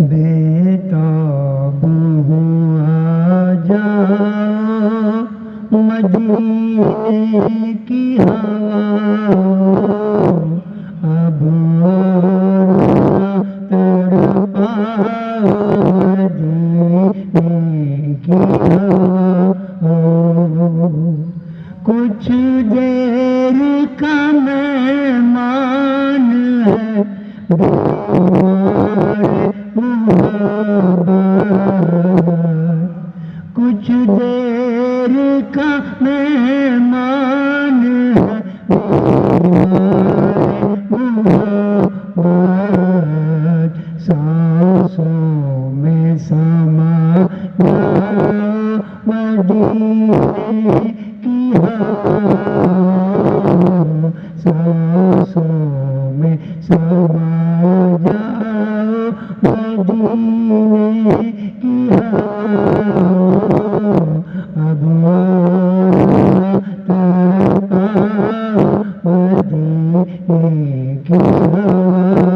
बेताब हुआ जा मदीने की हवा, अब तड़पा मदीने की हवा। कुछ देर का मेहमान है कुछ देर का मेहमान है सांसों में समा मदीने की हवा, सांसों में समा जाओ मदीने की हवा, अब मदीने की हवा।